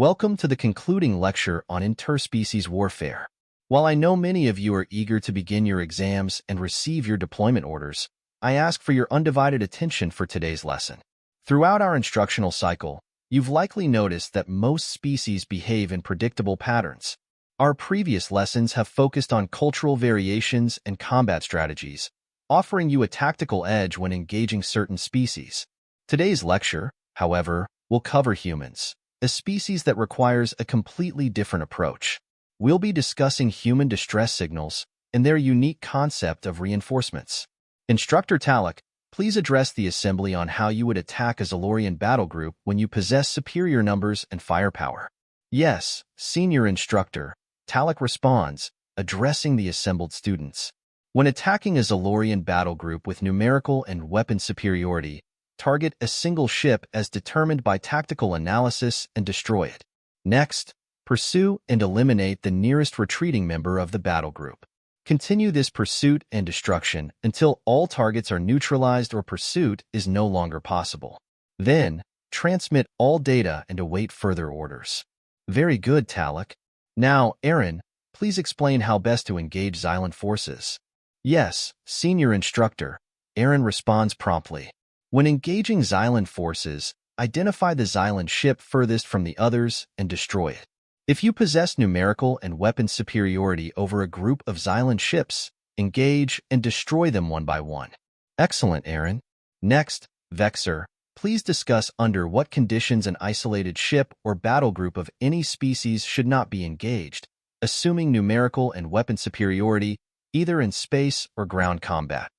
Welcome to the concluding lecture on interspecies warfare. While I know many of you are eager to begin your exams and receive your deployment orders, I ask for your undivided attention for today's lesson. Throughout our instructional cycle, you've likely noticed that most species behave in predictable patterns. Our previous lessons have focused on cultural variations and combat strategies, offering you a tactical edge when engaging certain species. Today's lecture, however, will cover humans, a species that requires a completely different approach. We'll be discussing human distress signals and their unique concept of reinforcements. Instructor Talak, please address the assembly on how you would attack a Zalorian battle group when you possess superior numbers and firepower. Yes, Senior Instructor, Talak responds, addressing the assembled students. When attacking a Zalorian battle group with numerical and weapon superiority, target a single ship as determined by tactical analysis and destroy it. Next, pursue and eliminate the nearest retreating member of the battle group. Continue this pursuit and destruction until all targets are neutralized or pursuit is no longer possible. Then, transmit all data and await further orders. Very good, Talak. Now, Aaron, please explain how best to engage Xylan forces. Yes, Senior Instructor, Aaron responds promptly. When engaging Xylan forces, identify the Xylan ship furthest from the others and destroy it. If you possess numerical and weapon superiority over a group of Xylan ships, engage and destroy them one by one. Excellent, Aaron. Next, Vexer, please discuss under what conditions an isolated ship or battle group of any species should not be engaged, assuming numerical and weapon superiority, either in space or ground combat.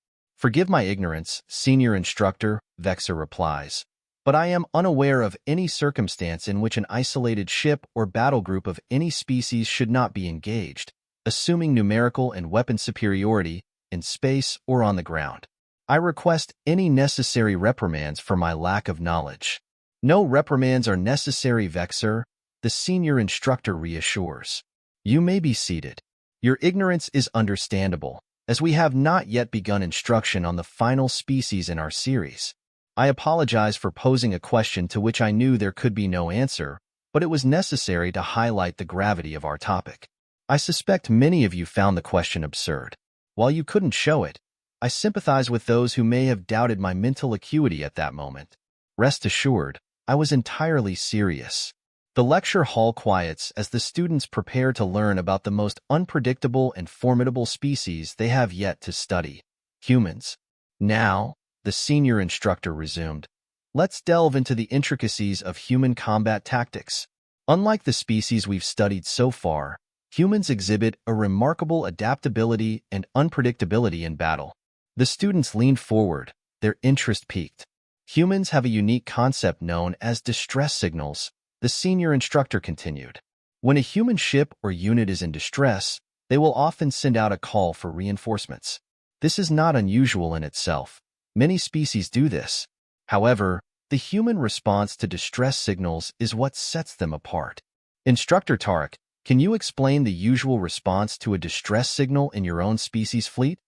Forgive my ignorance, Senior Instructor, Vexer replies, but I am unaware of any circumstance in which an isolated ship or battle group of any species should not be engaged, assuming numerical and weapon superiority, in space or on the ground. I request any necessary reprimands for my lack of knowledge. No reprimands are necessary, Vexer, the Senior Instructor reassures. You may be seated. Your ignorance is understandable, as we have not yet begun instruction on the final species in our series. I apologize for posing a question to which I knew there could be no answer, but it was necessary to highlight the gravity of our topic. I suspect many of you found the question absurd. While you couldn't show it, I sympathize with those who may have doubted my mental acuity at that moment. Rest assured, I was entirely serious. The lecture hall quiets as the students prepare to learn about the most unpredictable and formidable species they have yet to study, humans. Now, the Senior Instructor resumed, let's delve into the intricacies of human combat tactics. Unlike the species we've studied so far, humans exhibit a remarkable adaptability and unpredictability in battle. The students leaned forward, their interest piqued. Humans have a unique concept known as distress signals, the Senior Instructor continued. When a human ship or unit is in distress, they will often send out a call for reinforcements. This is not unusual in itself. Many species do this. However, the human response to distress signals is what sets them apart. Instructor Tarek, can you explain the usual response to a distress signal in your own species fleet?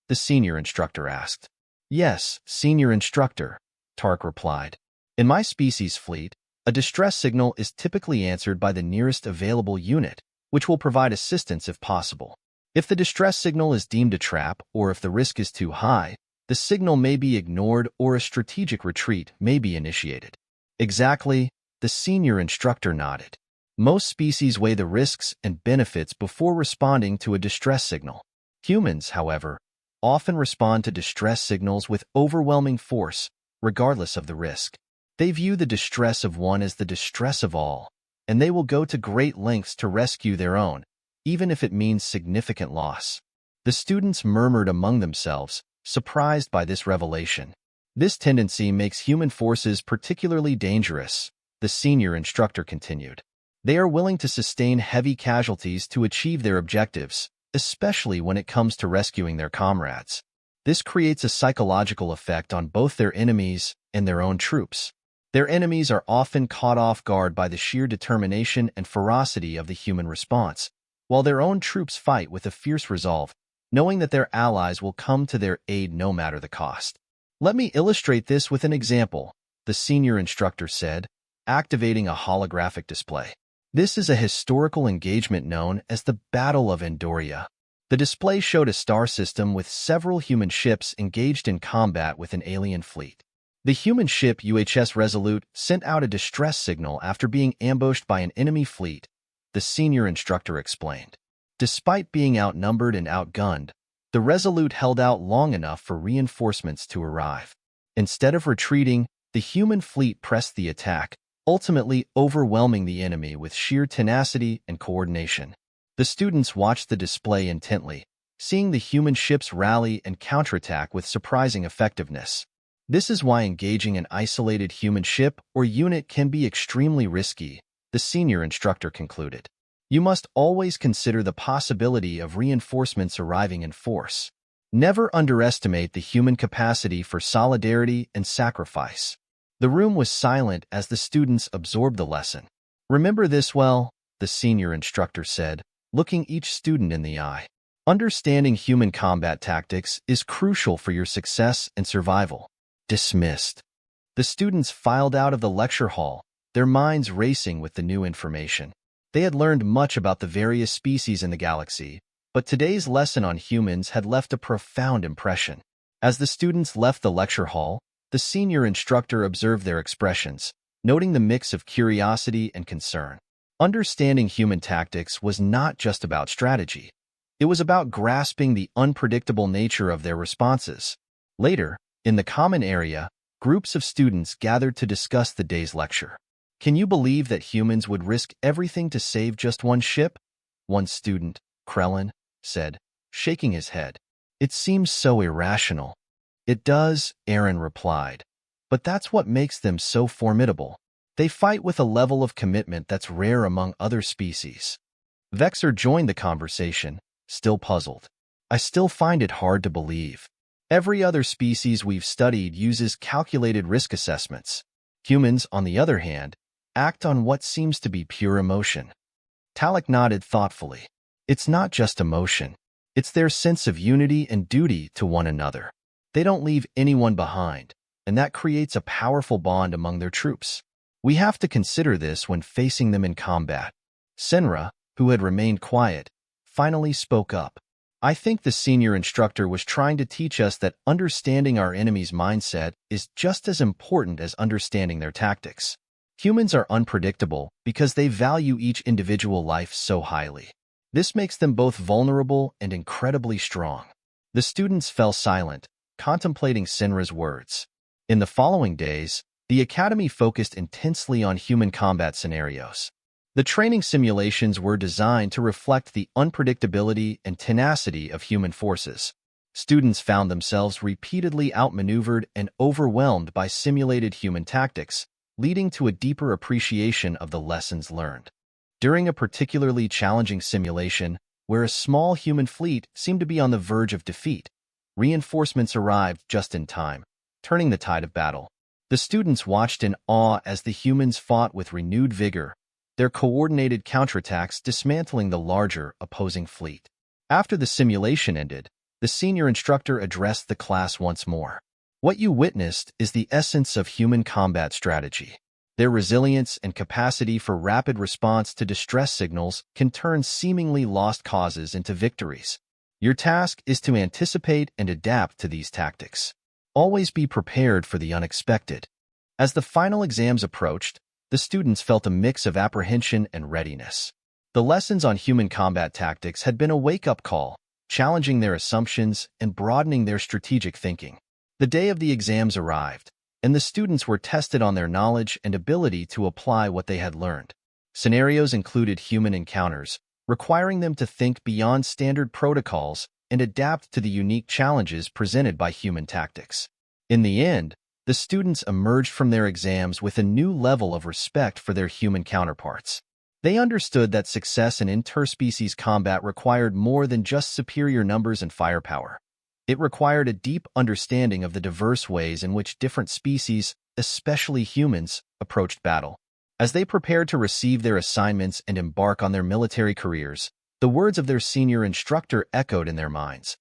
The Senior Instructor asked. Yes, Senior Instructor, Tarek replied. In my species fleet, a distress signal is typically answered by the nearest available unit, which will provide assistance if possible. If the distress signal is deemed a trap or if the risk is too high, the signal may be ignored or a strategic retreat may be initiated. Exactly, the Senior Instructor nodded. Most species weigh the risks and benefits before responding to a distress signal. Humans, however, often respond to distress signals with overwhelming force, regardless of the risk. They view the distress of one as the distress of all, and they will go to great lengths to rescue their own, even if it means significant loss. The students murmured among themselves, surprised by this revelation. This tendency makes human forces particularly dangerous, the Senior Instructor continued. They are willing to sustain heavy casualties to achieve their objectives, especially when it comes to rescuing their comrades. This creates a psychological effect on both their enemies and their own troops. Their enemies are often caught off guard by the sheer determination and ferocity of the human response, while their own troops fight with a fierce resolve, knowing that their allies will come to their aid no matter the cost. Let me illustrate this with an example, the Senior Instructor said, activating a holographic display. This is a historical engagement known as the Battle of Andoria. The display showed a star system with several human ships engaged in combat with an alien fleet. The human ship UHS Resolute sent out a distress signal after being ambushed by an enemy fleet, the senior instructor explained. Despite being outnumbered and outgunned, the Resolute held out long enough for reinforcements to arrive. Instead of retreating, the human fleet pressed the attack, ultimately overwhelming the enemy with sheer tenacity and coordination. The students watched the display intently, seeing the human ships rally and counterattack with surprising effectiveness. This is why engaging an isolated human ship or unit can be extremely risky, the senior instructor concluded. You must always consider the possibility of reinforcements arriving in force. Never underestimate the human capacity for solidarity and sacrifice. The room was silent as the students absorbed the lesson. Remember this well, the senior instructor said, looking each student in the eye. Understanding human combat tactics is crucial for your success and survival. Dismissed. The students filed out of the lecture hall, their minds racing with the new information. They had learned much about the various species in the galaxy, but today's lesson on humans had left a profound impression. As the students left the lecture hall, the senior instructor observed their expressions, noting the mix of curiosity and concern. Understanding human tactics was not just about strategy. It was about grasping the unpredictable nature of their responses. Later, in the common area, groups of students gathered to discuss the day's lecture. Can you believe that humans would risk everything to save just one ship? One student, Krellin, said, shaking his head. It seems so irrational. It does, Aaron replied. But that's what makes them so formidable. They fight with a level of commitment that's rare among other species. Vexer joined the conversation, still puzzled. I still find it hard to believe. Every other species we've studied uses calculated risk assessments. Humans, on the other hand, act on what seems to be pure emotion. Talek nodded thoughtfully. It's not just emotion. It's their sense of unity and duty to one another. They don't leave anyone behind, and that creates a powerful bond among their troops. We have to consider this when facing them in combat. Senra, who had remained quiet, finally spoke up. I think the senior instructor was trying to teach us that understanding our enemy's mindset is just as important as understanding their tactics. Humans are unpredictable because they value each individual life so highly. This makes them both vulnerable and incredibly strong. The students fell silent, contemplating Senra's words. In the following days, the Academy focused intensely on human combat scenarios. The training simulations were designed to reflect the unpredictability and tenacity of human forces. Students found themselves repeatedly outmaneuvered and overwhelmed by simulated human tactics, leading to a deeper appreciation of the lessons learned. During a particularly challenging simulation, where a small human fleet seemed to be on the verge of defeat, reinforcements arrived just in time, turning the tide of battle. The students watched in awe as the humans fought with renewed vigor, their coordinated counterattacks dismantling the larger opposing fleet. After the simulation ended, the senior instructor addressed the class once more. What you witnessed is the essence of human combat strategy. Their resilience and capacity for rapid response to distress signals can turn seemingly lost causes into victories. Your task is to anticipate and adapt to these tactics. Always be prepared for the unexpected. As the final exams approached, the students felt a mix of apprehension and readiness. The lessons on human combat tactics had been a wake-up call, challenging their assumptions and broadening their strategic thinking. The day of the exams arrived, and the students were tested on their knowledge and ability to apply what they had learned. Scenarios included human encounters, requiring them to think beyond standard protocols and adapt to the unique challenges presented by human tactics. In the end, the students emerged from their exams with a new level of respect for their human counterparts. They understood that success in interspecies combat required more than just superior numbers and firepower. It required a deep understanding of the diverse ways in which different species, especially humans, approached battle. As they prepared to receive their assignments and embark on their military careers, the words of their senior instructor echoed in their minds.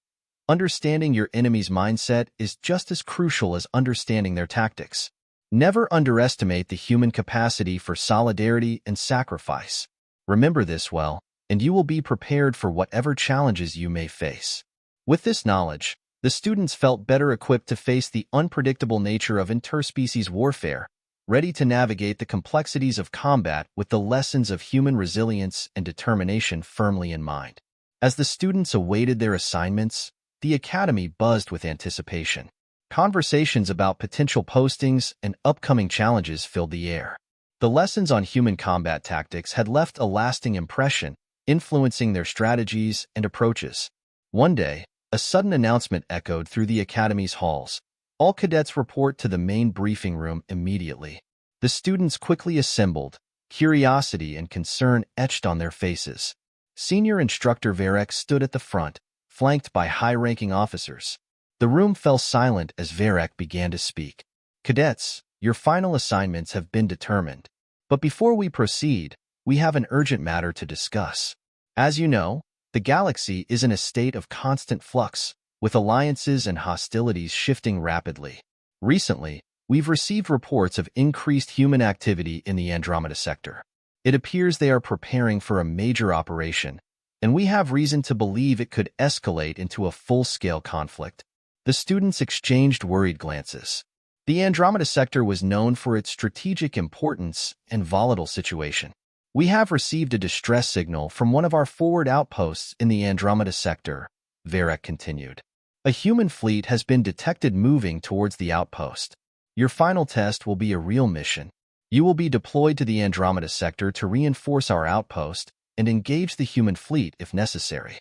Understanding your enemy's mindset is just as crucial as understanding their tactics. Never underestimate the human capacity for solidarity and sacrifice. Remember this well, and you will be prepared for whatever challenges you may face. With this knowledge, the students felt better equipped to face the unpredictable nature of interspecies warfare, ready to navigate the complexities of combat with the lessons of human resilience and determination firmly in mind. As the students awaited their assignments, the academy buzzed with anticipation. Conversations about potential postings and upcoming challenges filled the air. The lessons on human combat tactics had left a lasting impression, influencing their strategies and approaches. One day, a sudden announcement echoed through the academy's halls. All cadets report to the main briefing room immediately. The students quickly assembled, curiosity and concern etched on their faces. Senior instructor Varek stood at the front, flanked by high-ranking officers. The room fell silent as Varek began to speak. Cadets, your final assignments have been determined. But before we proceed, we have an urgent matter to discuss. As you know, the galaxy is in a state of constant flux, with alliances and hostilities shifting rapidly. Recently, we've received reports of increased human activity in the Andromeda sector. It appears they are preparing for a major operation, and we have reason to believe it could escalate into a full-scale conflict. The students exchanged worried glances. The Andromeda sector was known for its strategic importance and volatile situation. We have received a distress signal from one of our forward outposts in the Andromeda sector, Varek continued. A human fleet has been detected moving towards the outpost. Your final test will be a real mission. You will be deployed to the Andromeda sector to reinforce our outpost and engage the human fleet if necessary.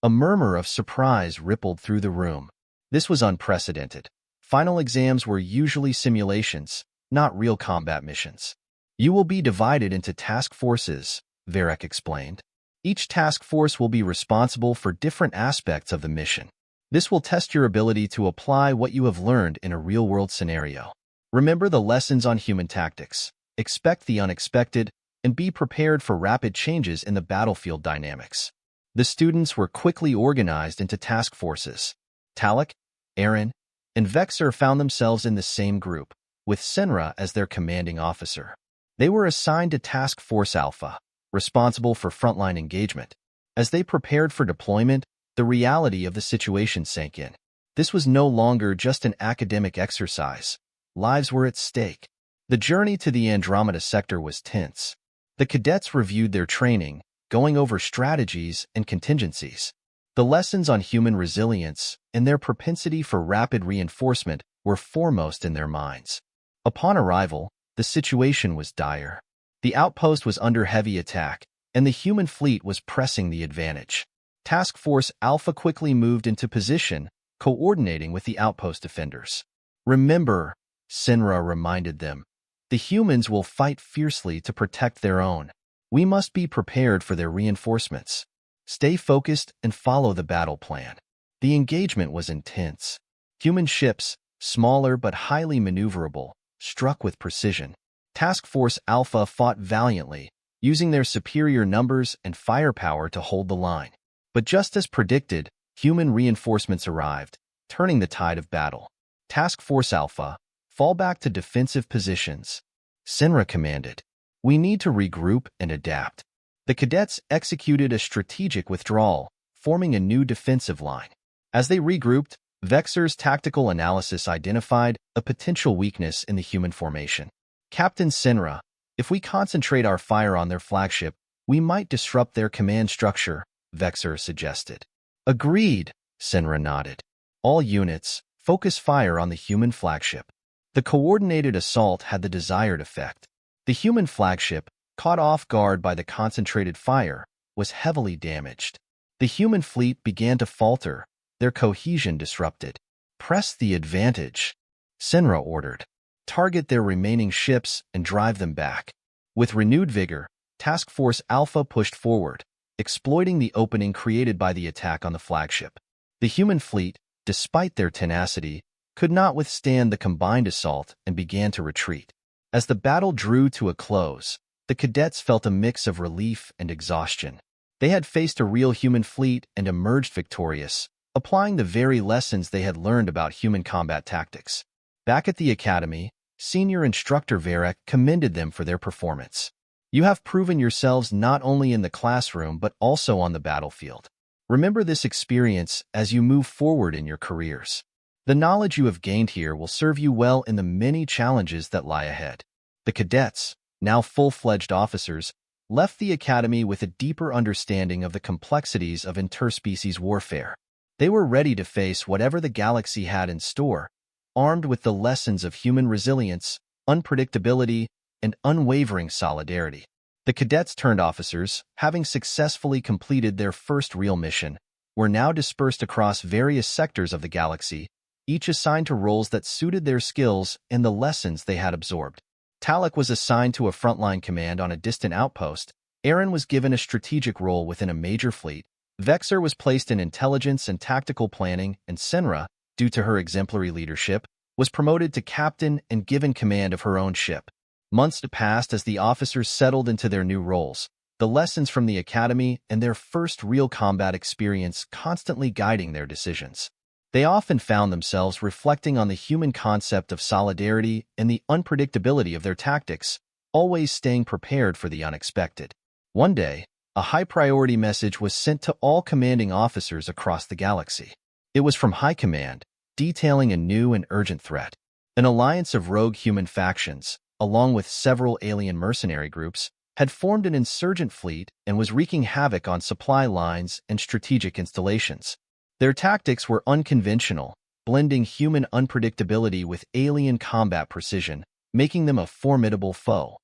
A murmur of surprise rippled through the room. This was unprecedented. Final exams were usually simulations, not real combat missions. You will be divided into task forces, Varek explained. Each task force will be responsible for different aspects of the mission. This will test your ability to apply what you have learned in a real-world scenario. Remember the lessons on human tactics, expect the unexpected, and be prepared for rapid changes in the battlefield dynamics. The students were quickly organized into task forces. Talek, Aaron, and Vexer found themselves in the same group, with Senra as their commanding officer. They were assigned to Task Force Alpha, responsible for frontline engagement. As they prepared for deployment, the reality of the situation sank in. This was no longer just an academic exercise. Lives were at stake. The journey to the Andromeda sector was tense. The cadets reviewed their training, going over strategies and contingencies. The lessons on human resilience and their propensity for rapid reinforcement were foremost in their minds. Upon arrival, the situation was dire. The outpost was under heavy attack, and the human fleet was pressing the advantage. Task Force Alpha quickly moved into position, coordinating with the outpost defenders. Remember, Senra reminded them, the humans will fight fiercely to protect their own. We must be prepared for their reinforcements. Stay focused and follow the battle plan. The engagement was intense. Human ships, smaller but highly maneuverable, struck with precision. Task Force Alpha fought valiantly, using their superior numbers and firepower to hold the line. But just as predicted, human reinforcements arrived, turning the tide of battle. Task Force Alpha, fall back to defensive positions. Senra commanded. We need to regroup and adapt. The cadets executed a strategic withdrawal, forming a new defensive line. As they regrouped, Vexer's tactical analysis identified a potential weakness in the human formation. Captain Senra, if we concentrate our fire on their flagship, we might disrupt their command structure, Vexer suggested. Agreed, Senra nodded. All units, focus fire on the human flagship. The coordinated assault had the desired effect. The human flagship, caught off guard by the concentrated fire, was heavily damaged. The human fleet began to falter, their cohesion disrupted. Press the advantage, Senra ordered. Target their remaining ships and drive them back. With renewed vigor, Task Force Alpha pushed forward, exploiting the opening created by the attack on the flagship. The human fleet, despite their tenacity, could not withstand the combined assault and began to retreat. As the battle drew to a close, the cadets felt a mix of relief and exhaustion. They had faced a real human fleet and emerged victorious, applying the very lessons they had learned about human combat tactics. Back at the academy, Senior Instructor Varek commended them for their performance. You have proven yourselves not only in the classroom but also on the battlefield. Remember this experience as you move forward in your careers. The knowledge you have gained here will serve you well in the many challenges that lie ahead. The cadets, now full-fledged officers, left the academy with a deeper understanding of the complexities of interspecies warfare. They were ready to face whatever the galaxy had in store, armed with the lessons of human resilience, unpredictability, and unwavering solidarity. The cadets turned officers, having successfully completed their first real mission, were now dispersed across various sectors of the galaxy, each assigned to roles that suited their skills and the lessons they had absorbed. Talek was assigned to a frontline command on a distant outpost. Aaron was given a strategic role within a major fleet. Vexer was placed in intelligence and tactical planning, and Senra, due to her exemplary leadership, was promoted to captain and given command of her own ship. Months passed as the officers settled into their new roles, the lessons from the academy and their first real combat experience constantly guiding their decisions. They often found themselves reflecting on the human concept of solidarity and the unpredictability of their tactics, always staying prepared for the unexpected. One day, a high-priority message was sent to all commanding officers across the galaxy. It was from High Command, detailing a new and urgent threat. An alliance of rogue human factions, along with several alien mercenary groups, had formed an insurgent fleet and was wreaking havoc on supply lines and strategic installations. Their tactics were unconventional, blending human unpredictability with alien combat precision, making them a formidable foe.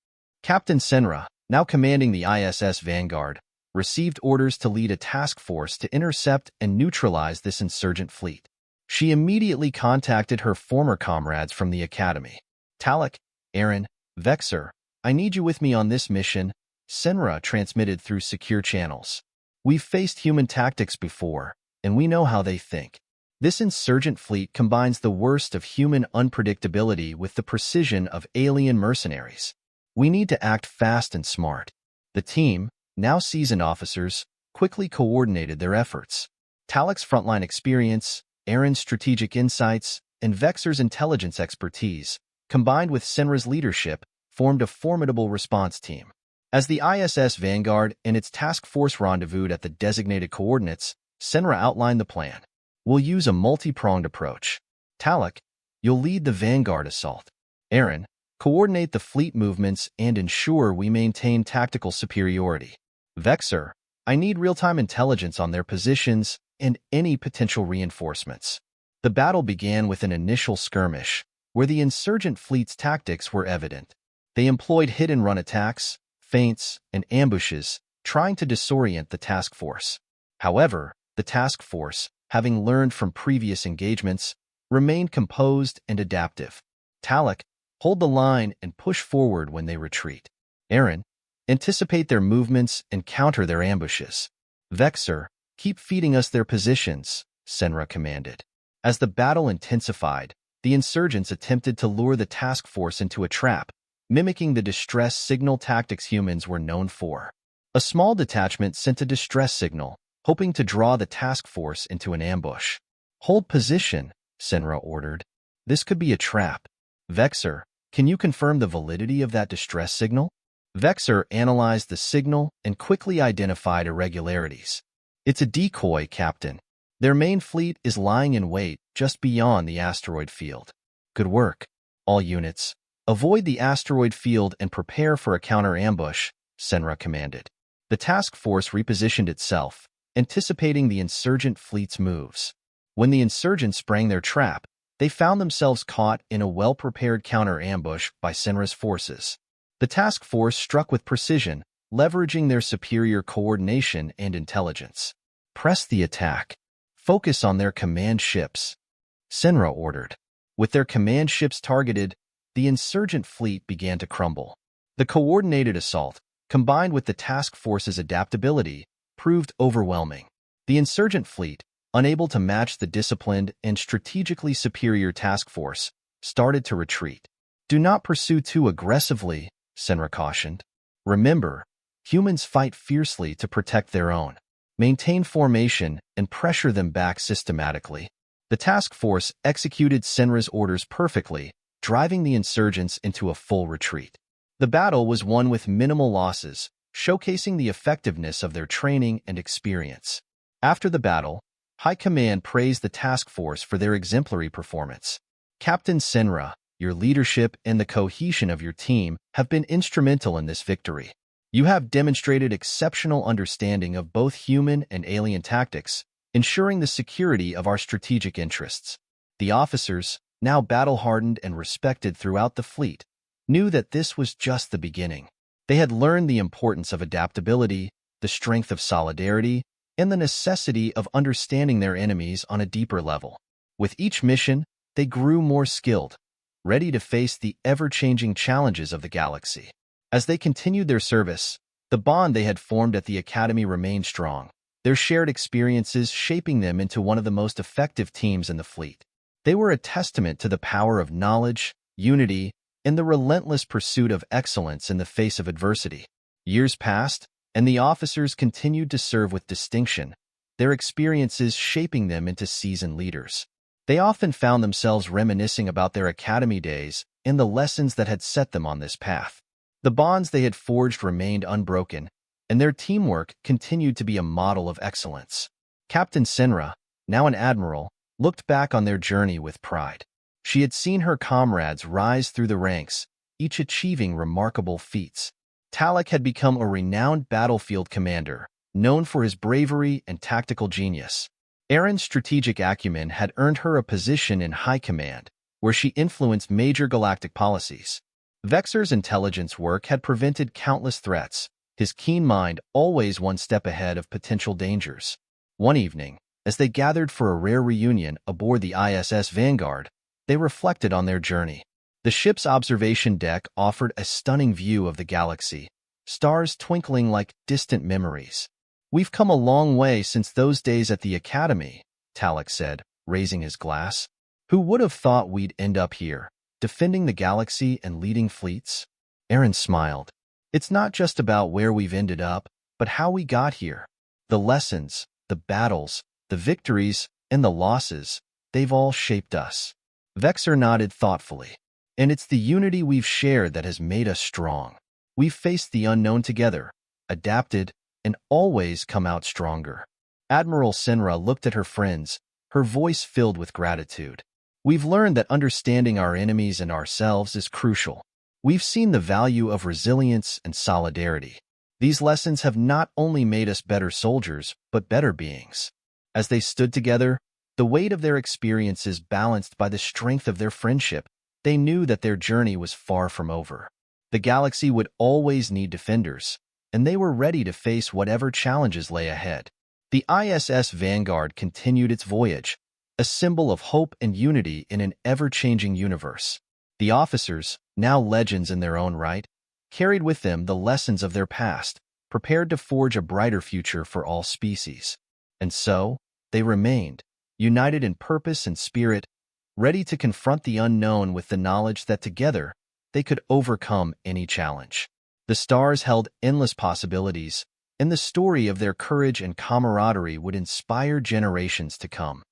Captain Senra, now commanding the ISS Vanguard, received orders to lead a task force to intercept and neutralize this insurgent fleet. She immediately contacted her former comrades from the academy. Talek, Aaron, Vexer, I need you with me on this mission, Senra transmitted through secure channels. We've faced human tactics before, and we know how they think. This insurgent fleet combines the worst of human unpredictability with the precision of alien mercenaries. We need to act fast and smart. The team, now seasoned officers, quickly coordinated their efforts. Talek's frontline experience, Aaron's strategic insights, and Vexer's intelligence expertise, combined with Senra's leadership, formed a formidable response team. As the ISS Vanguard and its task force rendezvoused at the designated coordinates, Senra outlined the plan. We'll use a multi-pronged approach. Talek, you'll lead the Vanguard assault. Aaron, coordinate the fleet movements and ensure we maintain tactical superiority. Vexer, I need real-time intelligence on their positions and any potential reinforcements. The battle began with an initial skirmish, where the insurgent fleet's tactics were evident. They employed hit-and-run attacks, feints, and ambushes, trying to disorient the task force. However, the task force, having learned from previous engagements, remained composed and adaptive. Talek, hold the line and push forward when they retreat. Aaron, anticipate their movements and counter their ambushes. Vexer, keep feeding us their positions, Senra commanded. As the battle intensified, the insurgents attempted to lure the task force into a trap, mimicking the distress signal tactics humans were known for. A small detachment sent a distress signal, hoping to draw the task force into an ambush. Hold position, Senra ordered. This could be a trap. Vexer, can you confirm the validity of that distress signal? Vexer analyzed the signal and quickly identified irregularities. It's a decoy, Captain. Their main fleet is lying in wait just beyond the asteroid field. Good work. All units, avoid the asteroid field and prepare for a counter-ambush, Senra commanded. The task force repositioned itself, anticipating the insurgent fleet's moves. When the insurgents sprang their trap, they found themselves caught in a well-prepared counter-ambush by Senra's forces. The task force struck with precision, leveraging their superior coordination and intelligence. Press the attack. Focus on their command ships, Senra ordered. With their command ships targeted, the insurgent fleet began to crumble. The coordinated assault, combined with the task force's adaptability, proved overwhelming. The insurgent fleet, unable to match the disciplined and strategically superior task force, started to retreat. Do not pursue too aggressively, Senra cautioned. Remember, humans fight fiercely to protect their own. Maintain formation and pressure them back systematically. The task force executed Senra's orders perfectly, driving the insurgents into a full retreat. The battle was won with minimal losses, showcasing the effectiveness of their training and experience. After the battle, High Command praised the task force for their exemplary performance. Captain Senra, your leadership and the cohesion of your team have been instrumental in this victory. You have demonstrated exceptional understanding of both human and alien tactics, ensuring the security of our strategic interests. The officers, now battle-hardened and respected throughout the fleet, knew that this was just the beginning. They had learned the importance of adaptability, the strength of solidarity, and the necessity of understanding their enemies on a deeper level. With each mission, they grew more skilled, ready to face the ever-changing challenges of the galaxy. As they continued their service, the bond they had formed at the Academy remained strong, their shared experiences shaping them into one of the most effective teams in the fleet. They were a testament to the power of knowledge, unity, and the relentless pursuit of excellence in the face of adversity. Years passed, and the officers continued to serve with distinction, their experiences shaping them into seasoned leaders. They often found themselves reminiscing about their academy days and the lessons that had set them on this path. The bonds they had forged remained unbroken, and their teamwork continued to be a model of excellence. Captain Senra, now an admiral, looked back on their journey with pride. She had seen her comrades rise through the ranks, each achieving remarkable feats. Talek had become a renowned battlefield commander, known for his bravery and tactical genius. Erin's strategic acumen had earned her a position in high command, where she influenced major galactic policies. Vexer's intelligence work had prevented countless threats, his keen mind always one step ahead of potential dangers. One evening, as they gathered for a rare reunion aboard the ISS Vanguard, they reflected on their journey. The ship's observation deck offered a stunning view of the galaxy, stars twinkling like distant memories. "We've come a long way since those days at the Academy," Talek said, raising his glass. "Who would have thought we'd end up here, defending the galaxy and leading fleets?" Erin smiled. "It's not just about where we've ended up, but how we got here. The lessons, the battles, the victories, and the losses, they've all shaped us." Vexer nodded thoughtfully. "And it's the unity we've shared that has made us strong. We've faced the unknown together, adapted, and always come out stronger." Admiral Senra looked at her friends, her voice filled with gratitude. "We've learned that understanding our enemies and ourselves is crucial. We've seen the value of resilience and solidarity. These lessons have not only made us better soldiers, but better beings." As they stood together, the weight of their experiences balanced by the strength of their friendship, they knew that their journey was far from over. The galaxy would always need defenders, and they were ready to face whatever challenges lay ahead. The ISS Vanguard continued its voyage, a symbol of hope and unity in an ever-changing universe. The officers, now legends in their own right, carried with them the lessons of their past, prepared to forge a brighter future for all species. And so, they remained, united in purpose and spirit, ready to confront the unknown with the knowledge that together, they could overcome any challenge. The stars held endless possibilities, and the story of their courage and camaraderie would inspire generations to come.